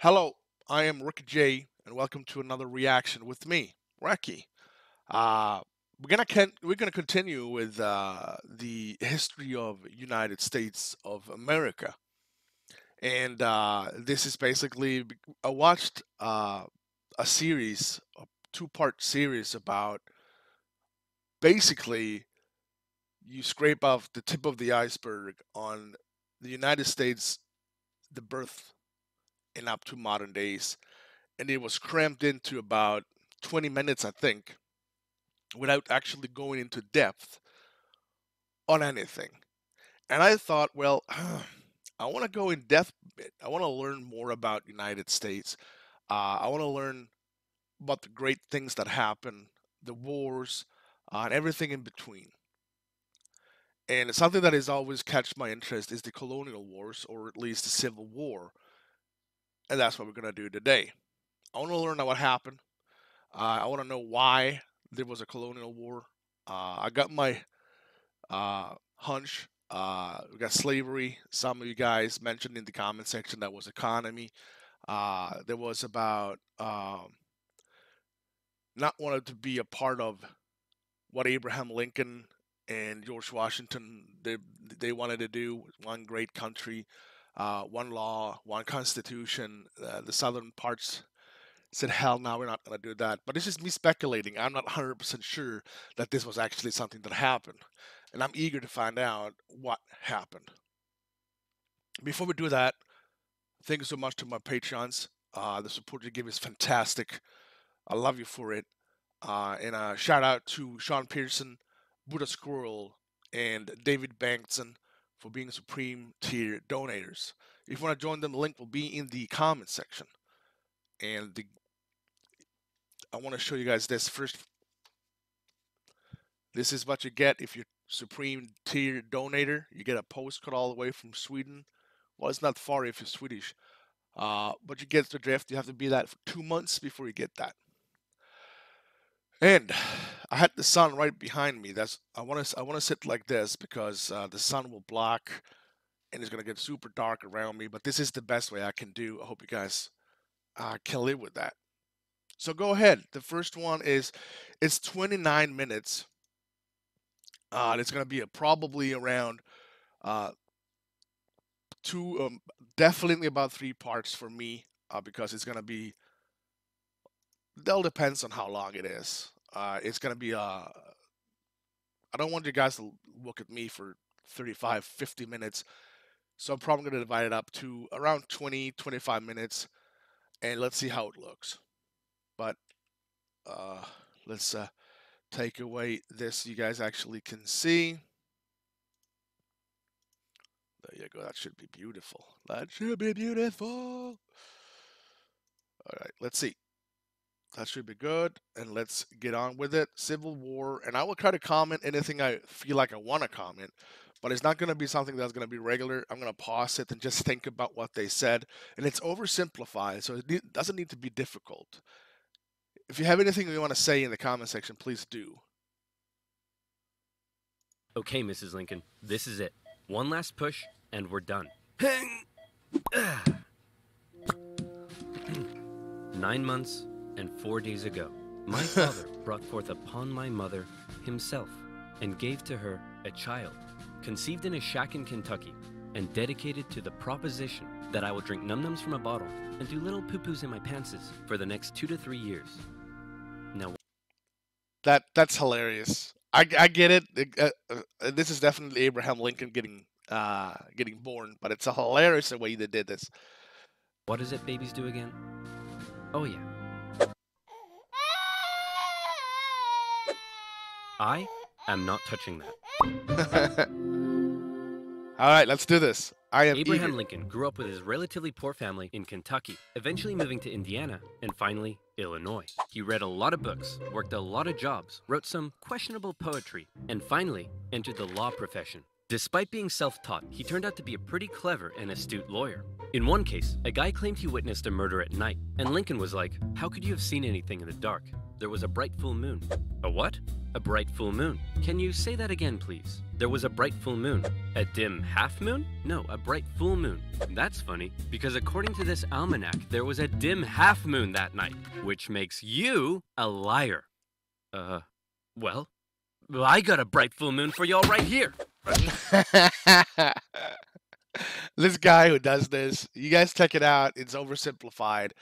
Hello, I am Ricky J, and welcome to another reaction with me, Recky. Uh, we're gonna continue with the history of United States of America, and this is basically I watched a series, a two-part series about basically you scrape off the tip of the iceberg on the United States, the birth and up to modern days, and it was crammed into about 20 minutes, I think, without actually going into depth on anything. And I thought, well, I want to go in depth a bit. I want to learn more about United States. I want to learn about the great things that happen, the wars, and everything in between. And something that has always catch my interest is the colonial wars, or at least the Civil War, and that's what we're gonna do today. I want to learn what happened. I want to know why there was a colonial war. I got my hunch. We got slavery. Some of you guys mentioned in the comment section that was economy. There was about not wanted to be a part of what Abraham Lincoln and George Washington they wanted to do. One great country, one law, one constitution. The southern parts said, "Hell, no, we're not going to do that." But this is me speculating. I'm not 100% sure that this was actually something that happened, and I'm eager to find out what happened. Before we do that, thank you so much to my Patreons. The support you give is fantastic. I love you for it. And a shout out to Sean Pearson, Buddha Squirrel, and David Bankson for being Supreme tier donators. If you want to join them, the link will be in the comment section. And I want to show you guys this first. This is what you get if you're Supreme tier donator. You get a postcard all the way from Sweden. Well, it's not far if you're Swedish. But you get the drift. You have to be that for 2 months before you get that. And I had the sun right behind me. I want to sit like this because the sun will block and it's gonna get super dark around me. But this is the best way I can do. I hope you guys can live with that. So go ahead. The first one is it's 29 minutes. It's gonna be probably around uh, two, definitely about 3 parts for me because it's gonna be. That all depends on how long it is. It's gonna be I don't want you guys to look at me for 35, 50 minutes. So I'm probably going to divide it up to around 20, 25 minutes and let's see how it looks. But uh, let's take away this you guys actually can see. There you go. That should be beautiful. That should be beautiful. All right, let's see. That should be good. And let's get on with it. Civil War. And I will try to comment anything I feel like I want to comment. But it's not going to be something that's going to be regular. I'm going to pause it and just think about what they said. And it's oversimplified, so it doesn't need to be difficult. If you have anything you want to say in the comment section, please do. Okay, Mrs. Lincoln, this is it. One last push, and we're done. 9 months and 4 days ago, my father brought forth upon my mother himself, and gave to her a child, conceived in a shack in Kentucky, and dedicated to the proposition that I will drink num-nums from a bottle and do little poo-poos in my pantses for the next 2 to 3 years. Now, That's hilarious. I get it. This is definitely Abraham Lincoln getting born, but it's a hilarious the way they did this. what is it babies do again? Oh yeah. I am not touching that. All right, let's do this. I am Abraham eager. Lincoln grew up with his relatively poor family in Kentucky, eventually moving to Indiana, and finally, Illinois. He read a lot of books, worked a lot of jobs, wrote some questionable poetry, and finally entered the law profession. Despite being self-taught, he turned out to be a pretty clever and astute lawyer. In one case, a guy claimed he witnessed a murder at night, and Lincoln was like, "How could you have seen anything in the dark? There was a bright full moon." "A what?" "A bright full moon." "Can you say that again, please?" "There was a bright full moon." "A dim half moon?" "No, a bright full moon." "That's funny, because according to this almanac, there was a dim half moon that night, which makes you a liar." Well, I got a bright full moon for y'all right here." This guy who does this, you guys check it out. It's oversimplified.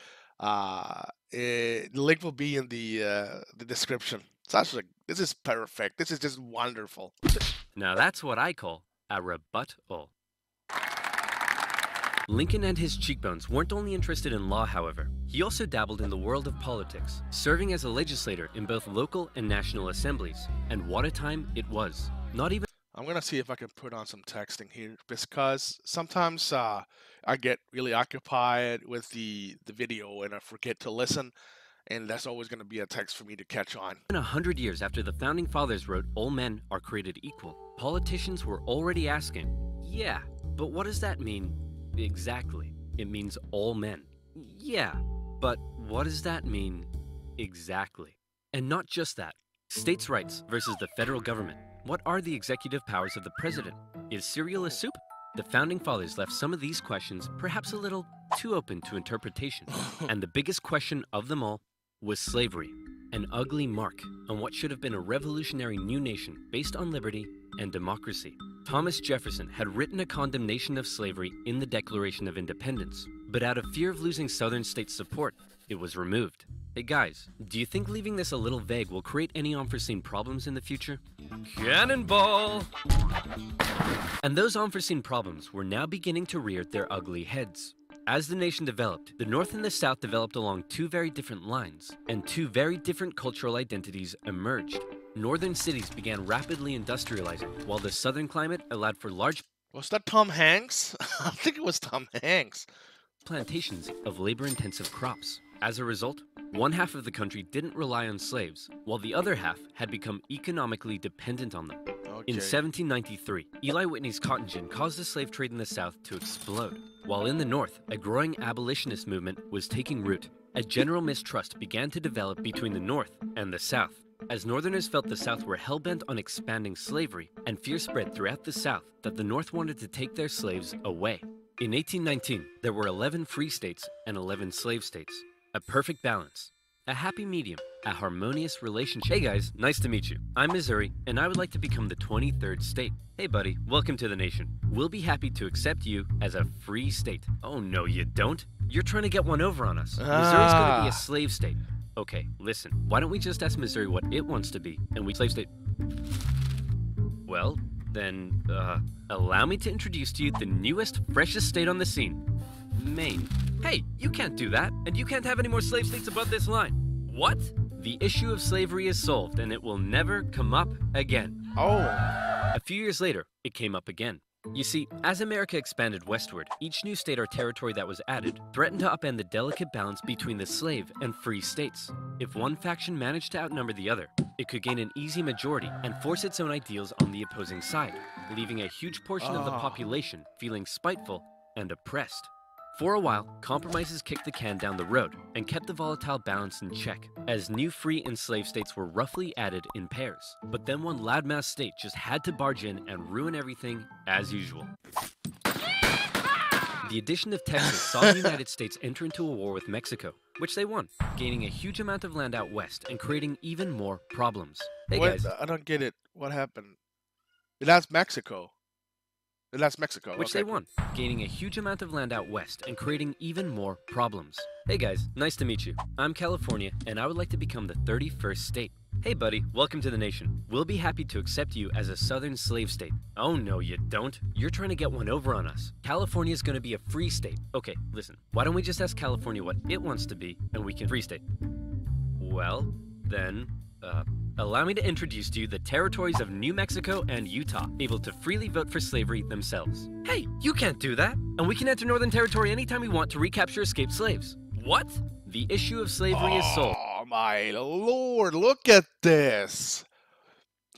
The link will be in the description. It's actually, this is perfect. This is just wonderful. Now that's what I call a rebuttal. Lincoln and his cheekbones weren't only interested in law, however. He also dabbled in the world of politics, serving as a legislator in both local and national assemblies. And what a time it was. Not even I'm gonna see if I can put on some texting here, because sometimes I get really occupied with the video and I forget to listen, and that's always gonna be a text for me to catch on. 100 years after the Founding Fathers wrote all men are created equal, politicians were already asking, yeah, but what does that mean exactly? It means all men. Yeah, but what does that mean exactly? And not just that. States' rights versus the federal government. What are the executive powers of the president? Is cereal a soup? The Founding Fathers left some of these questions perhaps a little too open to interpretation. And the biggest question of them all was slavery, an ugly mark on what should have been a revolutionary new nation based on liberty and democracy. Thomas Jefferson had written a condemnation of slavery in the Declaration of Independence, but out of fear of losing Southern states' support, it was removed. Hey guys, do you think leaving this a little vague will create any unforeseen problems in the future? Cannonball! And those unforeseen problems were now beginning to rear their ugly heads. As the nation developed, the North and the South developed along two very different lines, and two very different cultural identities emerged. Northern cities began rapidly industrializing, while the Southern climate allowed for large Was that Tom Hanks? I think it was Tom Hanks. plantations of labor-intensive crops. As a result, one half of the country didn't rely on slaves, while the other half had become economically dependent on them. In Okay. 1793, Eli Whitney's cotton gin caused the slave trade in the South to explode. While in the North, a growing abolitionist movement was taking root. A general mistrust began to develop between the North and the South, as Northerners felt the South were hell-bent on expanding slavery, and fear spread throughout the South that the North wanted to take their slaves away. In 1819, there were 11 free states and 11 slave states. A perfect balance. A happy medium. A harmonious relationship. Hey guys, nice to meet you. I'm Missouri, and I would like to become the 23rd state. Hey buddy, welcome to the nation. We'll be happy to accept you as a free state. Oh no, you don't. You're trying to get one over on us. Missouri's gonna be a slave state. Okay, listen, why don't we just ask Missouri what it wants to be, and we slave state. Well, then, allow me to introduce to you the newest, freshest state on the scene. Maine. Hey, you can't do that, and you can't have any more slave states above this line. What? The issue of slavery is solved, and it will never come up again. Oh. A few years later, it came up again. You see, as America expanded westward, each new state or territory that was added threatened to upend the delicate balance between the slave and free states. If one faction managed to outnumber the other, it could gain an easy majority and force its own ideals on the opposing side, leaving a huge portion of the population feeling spiteful and oppressed. For a while, compromises kicked the can down the road and kept the volatile balance in check, as new free and slave states were roughly added in pairs. But then one loudmouth state just had to barge in and ruin everything as usual. The addition of Texas saw the United States enter into a war with Mexico, which they won, gaining a huge amount of land out west and creating even more problems. Hey Wait, guys, I don't get it. What happened? That's Mexico. That's Mexico. which Okay, they won, gaining a huge amount of land out west and creating even more problems. Hey guys, nice to meet you. I'm California, and I would like to become the 31st state. Hey buddy, welcome to the nation. We'll be happy to accept you as a southern slave state. Oh no, you don't. You're trying to get one over on us. California's gonna be a free state. Okay, listen, why don't we just ask California what it wants to be, and we can free state. Well, then, allow me to introduce to you the territories of New Mexico and Utah, able to freely vote for slavery themselves. Hey, you can't do that! And we can enter Northern Territory anytime we want to recapture escaped slaves. What? The issue of slavery is solved. Oh my lord, look at this.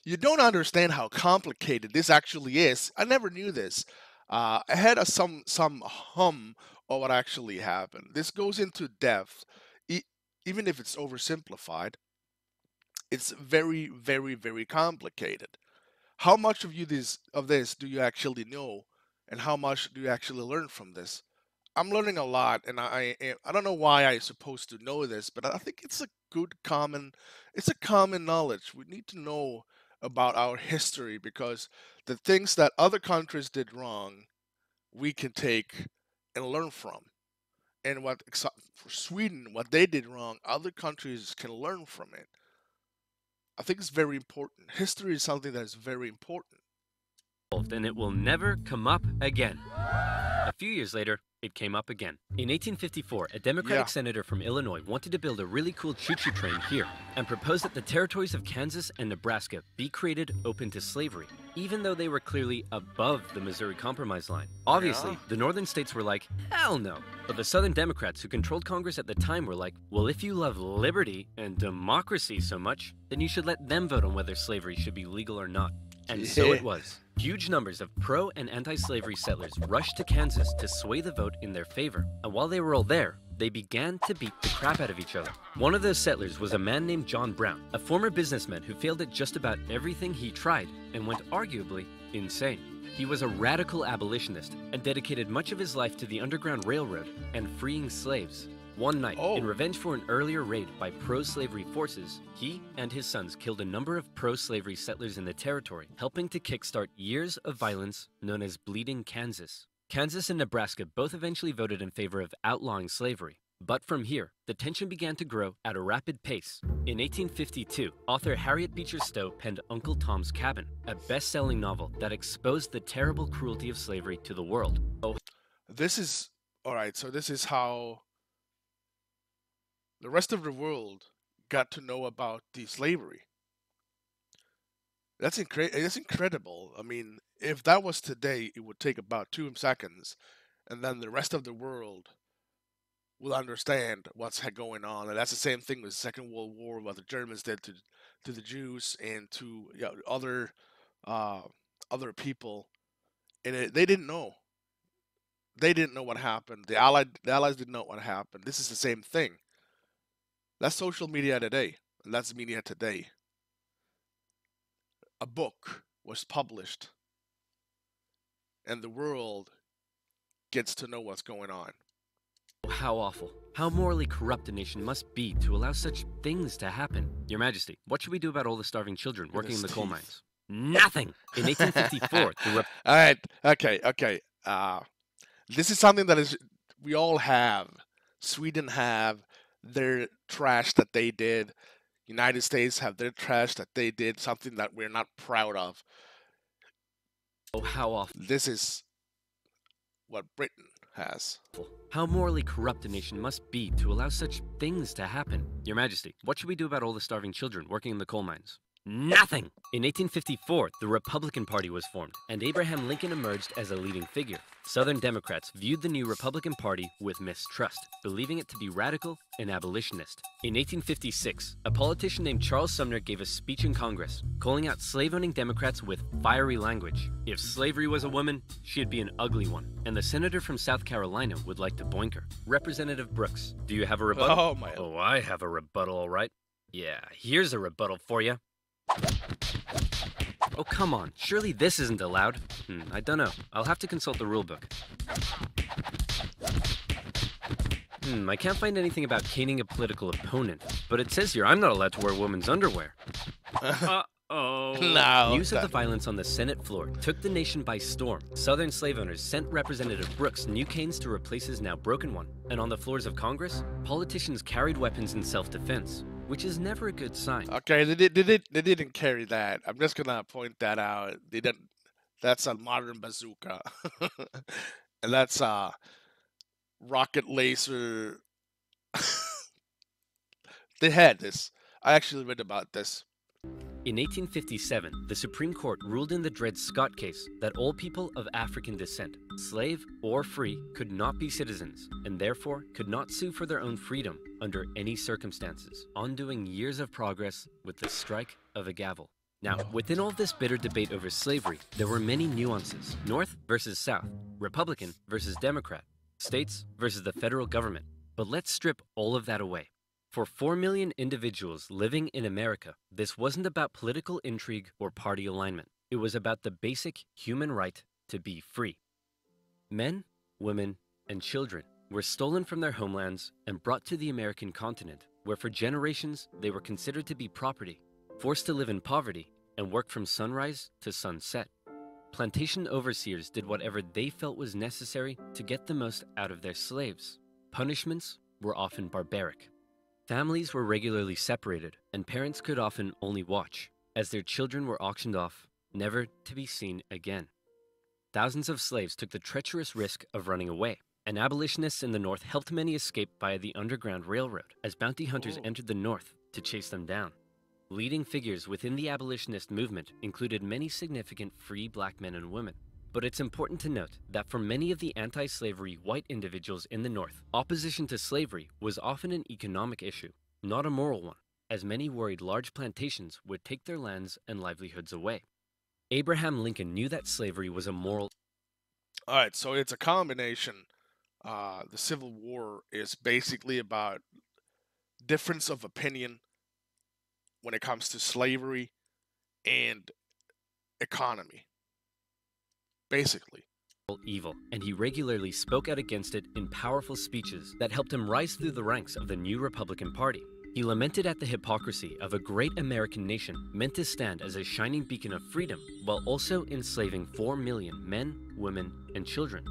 You don't understand how complicated this actually is. I never knew this. I had some hum of what actually happened. This goes into depth, e- even if it's oversimplified. It's very, very, very complicated. How much of this do you actually know, and how much do you actually learn from this? I'm learning a lot, and I don't know why I'm supposed to know this, but I think it's a common knowledge. We need to know about our history because the things that other countries did wrong, we can take and learn from. And for Sweden, what they did wrong, other countries can learn from it. I think it's very important. History is something that is very important. And it will never come up again. A few years later, it came up again. In 1854, a Democratic Yeah. senator from Illinois wanted to build a really cool choo-choo train here and proposed that the territories of Kansas and Nebraska be created open to slavery, even though they were clearly above the Missouri Compromise line. Obviously, Yeah. the northern states were like, hell no. But the southern Democrats who controlled Congress at the time were like, well, if you love liberty and democracy so much, then you should let them vote on whether slavery should be legal or not. And so it was. Huge numbers of pro and anti-slavery settlers rushed to Kansas to sway the vote in their favor. And while they were all there, they began to beat the crap out of each other. One of those settlers was a man named John Brown, a former businessman who failed at just about everything he tried and went arguably insane. He was a radical abolitionist and dedicated much of his life to the Underground Railroad and freeing slaves. One night, in revenge for an earlier raid by pro-slavery forces, he and his sons killed a number of pro-slavery settlers in the territory, helping to kickstart years of violence known as Bleeding Kansas. Kansas and Nebraska both eventually voted in favor of outlawing slavery. But from here, the tension began to grow at a rapid pace. In 1852, author Harriet Beecher Stowe penned Uncle Tom's Cabin, a best-selling novel that exposed the terrible cruelty of slavery to the world. This is all right. So this is how the rest of the world got to know about the slavery. That's incredible. I mean, if that was today, it would take about 2 seconds, and then the rest of the world will understand what's going on. And that's the same thing with the Second World War, what the Germans did to the Jews and to uh, other people, and they didn't know. They didn't know what happened. The Allies didn't know what happened. This is the same thing. That's social media today, and that's media today. A book was published, and the world gets to know what's going on. How awful. How morally corrupt a nation must be to allow such things to happen. Your Majesty, what should we do about all the starving children working in the coal mines? Nothing! In 1854, All right, okay. This is something that is we all have. Sweden have their trash that they did. United States have their trash that they did. Something that we're not proud of. Oh, how awful. This is what Britain has. How morally corrupt a nation must be to allow such things to happen. Your Majesty, what should we do about all the starving children working in the coal mines? Nothing! In 1854, the Republican Party was formed, and Abraham Lincoln emerged as a leading figure. Southern Democrats viewed the new Republican Party with mistrust, believing it to be radical and abolitionist. In 1856, a politician named Charles Sumner gave a speech in Congress, calling out slave-owning Democrats with fiery language. If slavery was a woman, she'd be an ugly one, and the senator from South Carolina would like to boink her. Representative Brooks, do you have a rebuttal? Oh my! Oh, I have a rebuttal, all right. Yeah, here's a rebuttal for you. Oh, come on. Surely this isn't allowed. I don't know. I'll have to consult the rulebook. I can't find anything about caning a political opponent, but it says here I'm not allowed to wear women's underwear. Uh-oh. No. News of the violence on the Senate floor took the nation by storm. Southern slave owners sent Representative Brooks new canes to replace his now broken one. And on the floors of Congress, politicians carried weapons in self-defense, which is never a good sign. Okay, they didn't carry that. I'm just gonna point that out. They didn't. That's a modern bazooka, and that's a rocket laser. They had this. I actually read about this. In 1857, the Supreme Court ruled in the Dred Scott case that all people of African descent, slave or free, could not be citizens, and therefore could not sue for their own freedom under any circumstances, undoing years of progress with the strike of a gavel. Now, within all this bitter debate over slavery, there were many nuances. North versus South, Republican versus Democrat, states versus the federal government. But let's strip all of that away. For 4 million individuals living in America, this wasn't about political intrigue or party alignment. It was about the basic human right to be free. Men, women, and children were stolen from their homelands and brought to the American continent, where for generations they were considered to be property, forced to live in poverty, and work from sunrise to sunset. Plantation overseers did whatever they felt was necessary to get the most out of their slaves. Punishments were often barbaric. Families were regularly separated, and parents could often only watch, as their children were auctioned off, never to be seen again. Thousands of slaves took the treacherous risk of running away, and abolitionists in the North helped many escape via the Underground Railroad as bounty hunters entered the North to chase them down. Leading figures within the abolitionist movement included many significant free black men and women. But it's important to note that for many of the anti-slavery white individuals in the North, opposition to slavery was often an economic issue, not a moral one, as many worried large plantations would take their lands and livelihoods away. Abraham Lincoln knew that slavery was a moral... All right, so it's a combination. The Civil War is basically about difference of opinion when it comes to slavery and economy, basically. evil, and he regularly spoke out against it in powerful speeches that helped him rise through the ranks of the new Republican Party. He lamented at the hypocrisy of a great American nation meant to stand as a shining beacon of freedom while also enslaving 4 million men, women, and children.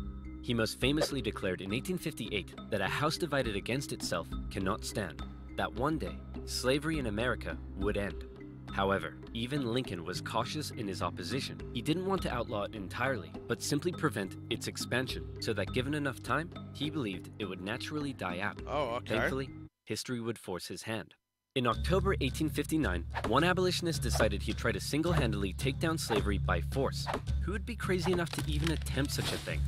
He most famously declared in 1858 that a house divided against itself cannot stand, that one day slavery in America would end. However, even Lincoln was cautious in his opposition. He didn't want to outlaw it entirely, but simply prevent its expansion, so that given enough time, he believed it would naturally die out. Oh, okay. Thankfully, history would force his hand. In October 1859, one abolitionist decided he'd try to single-handedly take down slavery by force. Who would be crazy enough to even attempt such a thing?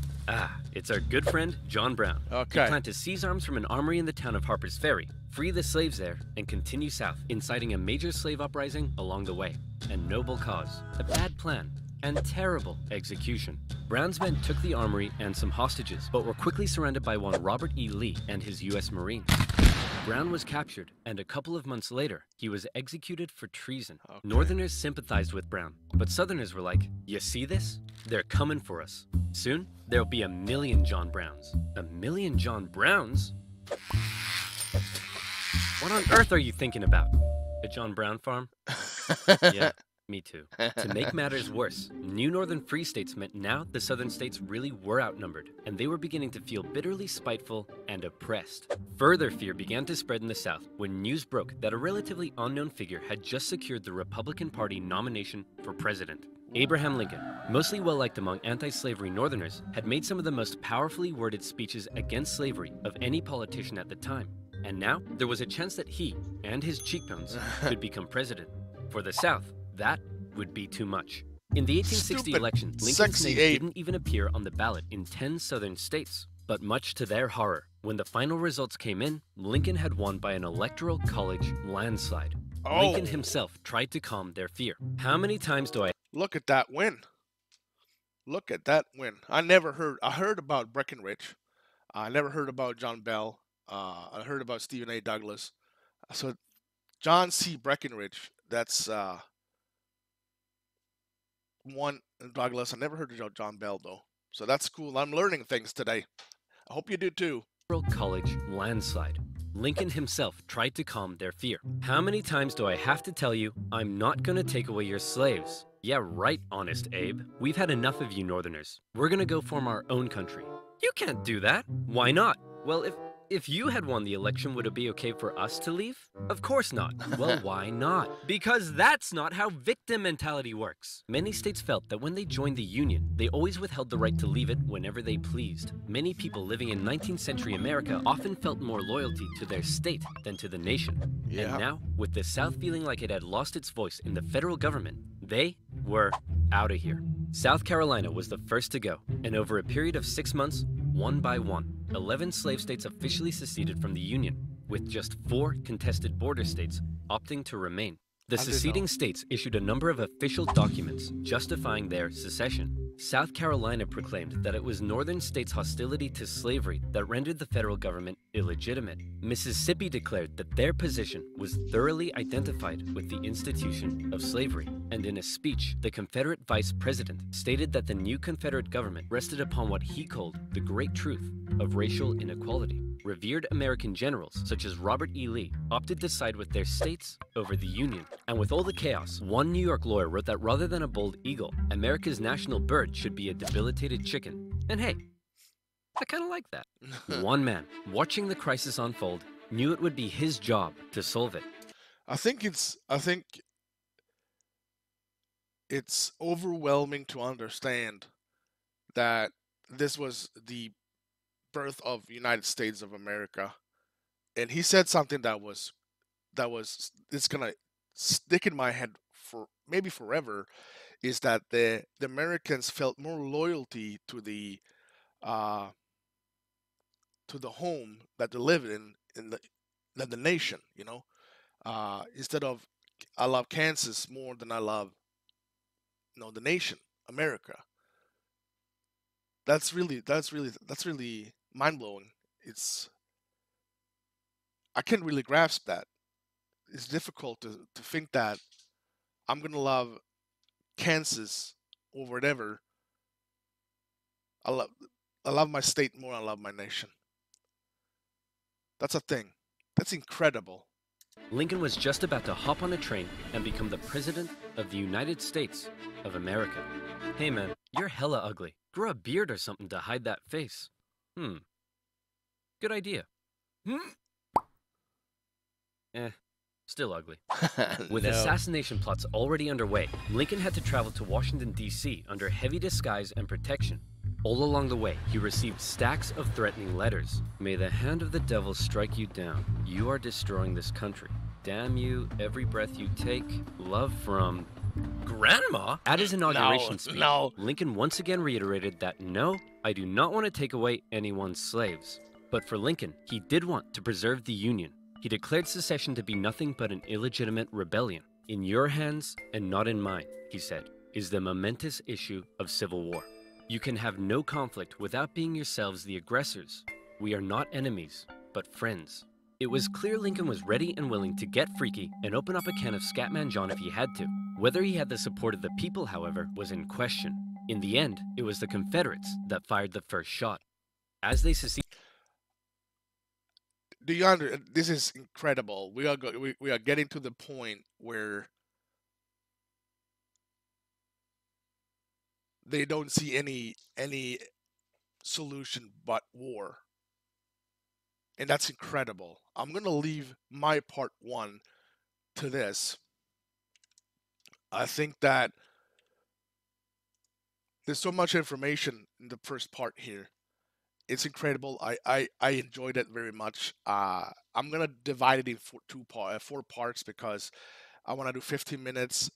It's our good friend, John Brown. Okay. He planned to seize arms from an armory in the town of Harper's Ferry, free the slaves there, and continue south, inciting a major slave uprising along the way. A noble cause, a bad plan, and terrible execution. Brown's men took the armory and some hostages, but were quickly surrounded by one Robert E. Lee and his U.S. Marines. Brown was captured, and a couple of months later, he was executed for treason. Okay. Northerners sympathized with Brown, but Southerners were like, "You see this? They're coming for us. Soon, there'll be 1 million John Browns." 1 million John Browns? What on earth are you thinking about? A John Brown farm? Yeah, me too. To make matters worse, new northern free states meant now the southern states really were outnumbered, and they were beginning to feel bitterly spiteful and oppressed. Further fear began to spread in the South when news broke that a relatively unknown figure had just secured the Republican Party nomination for president. Abraham Lincoln, mostly well-liked among anti-slavery Northerners, had made some of the most powerfully worded speeches against slavery of any politician at the time. And now, there was a chance that he and his cheekbones could become president. For the South, that would be too much. In the 1860 election, Lincoln's name didn't even appear on the ballot in 10 southern states. But much to their horror, when the final results came in, Lincoln had won by an electoral college landslide. Lincoln himself tried to calm their fear. How many times do I... Look at that win. Look at that win. I heard about Breckinridge. I never heard about John Bell. I heard about Stephen A. Douglas. So John C. Breckinridge, that's one Douglas. I never heard of John Bell, though. So that's cool. I'm learning things today. I hope you do, too. College landslide. Lincoln himself tried to calm their fear. How many times do I have to tell you, I'm not gonna take away your slaves? Yeah, right, Honest Abe. We've had enough of you Northerners. We're gonna go form our own country. You can't do that. Why not? Well, if you had won the election, would it be okay for us to leave? Of course not. Well, why not? Because that's not how victim mentality works. Many states felt that when they joined the Union, they always withheld the right to leave it whenever they pleased. Many people living in 19th century America often felt more loyalty to their state than to the nation. Yeah. And now, with the South feeling like it had lost its voice in the federal government, they were out of here. South Carolina was the first to go, and over a period of 6 months, one by one, 11 slave states officially seceded from the Union, with just 4 contested border states opting to remain. The I didn't seceding know. states issued a number of official documents justifying their secession. South Carolina proclaimed that it was northern states' hostility to slavery that rendered the federal government illegitimate. Mississippi declared that their position was thoroughly identified with the institution of slavery. And in a speech, the Confederate vice president stated that the new Confederate government rested upon what he called the great truth of racial inequality. Revered American generals, such as Robert E. Lee, opted to side with their states over the Union. And with all the chaos, one New York lawyer wrote that rather than a bald eagle, America's national bird should be a debilitated chicken. And hey, I kind of like that. One man, watching the crisis unfold, knew it would be his job to solve it. I think it's overwhelming to understand that this was the birth of United States of America. And he said something that was it's gonna stick in my head for maybe forever, is that the Americans felt more loyalty uh to the home that they live in the than the nation, you know. Instead of, I love Kansas more than I love, the nation, America. That's really mind blowing. It's I can't really grasp that. It's difficult to think that I'm gonna love Kansas over whatever. I love I love my state more than I love my nation. That's a thing. That's incredible. Lincoln was just about to hop on a train and become the President of the United States of America. Hey man, you're hella ugly. Grow a beard or something to hide that face. Good idea. Still ugly. With No. assassination plots already underway, Lincoln had to travel to Washington, D.C. under heavy disguise and protection. All along the way, he received stacks of threatening letters. May the hand of the devil strike you down. You are destroying this country. Damn you, every breath you take. Love from... Grandma? At his inauguration speech, no. Lincoln once again reiterated that no, I do not want to take away anyone's slaves. But for Lincoln, he did want to preserve the Union. He declared secession to be nothing but an illegitimate rebellion. In your hands, and not in mine, he said, is the momentous issue of civil war. You can have no conflict without being yourselves the aggressors. We are not enemies, but friends. It was clear Lincoln was ready and willing to get freaky and open up a can of Scatman John if he had to. Whether he had the support of the people, however, was in question. In the end, it was the Confederates that fired the first shot. As they seceded... Do you under? This is incredible. We are getting to the point where they don't see any solution but war, and that's incredible. I'm gonna leave my part one to this. I think that there's so much information in the first part here. It's incredible. I enjoyed it very much. I'm gonna divide it in four parts, because I want to do 15 minutes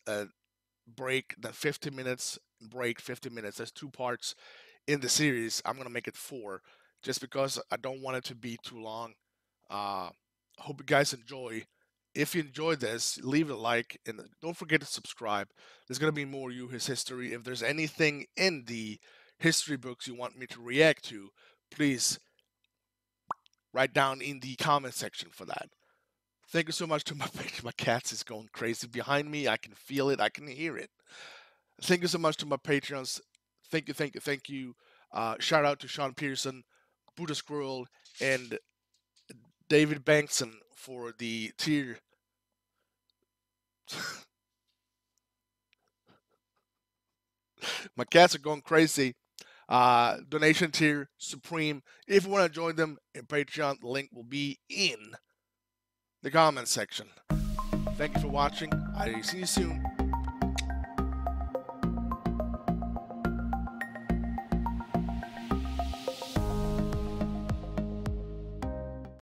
break, then 15 minutes break, 15 minutes. There's 2 parts in the series. I'm gonna make it 4, just because I don't want it to be too long. I hope you guys enjoy. If you enjoyed this, leave a like and don't forget to subscribe. There's gonna be more You His History. If there's anything in the history books you want me to react to, please write down in the comment section for that. Thank you so much to my my cats is going crazy behind me. I can feel it. I can hear it. Thank you so much to my Patreons. Thank you. Shout out to Sean Pearson, Buddha Squirrel, and David Bankson for the tier. My cats are going crazy. Donation tier supreme. If you want to join them in Patreon, the link will be in the comment section. Thank you for watching. I see you soon.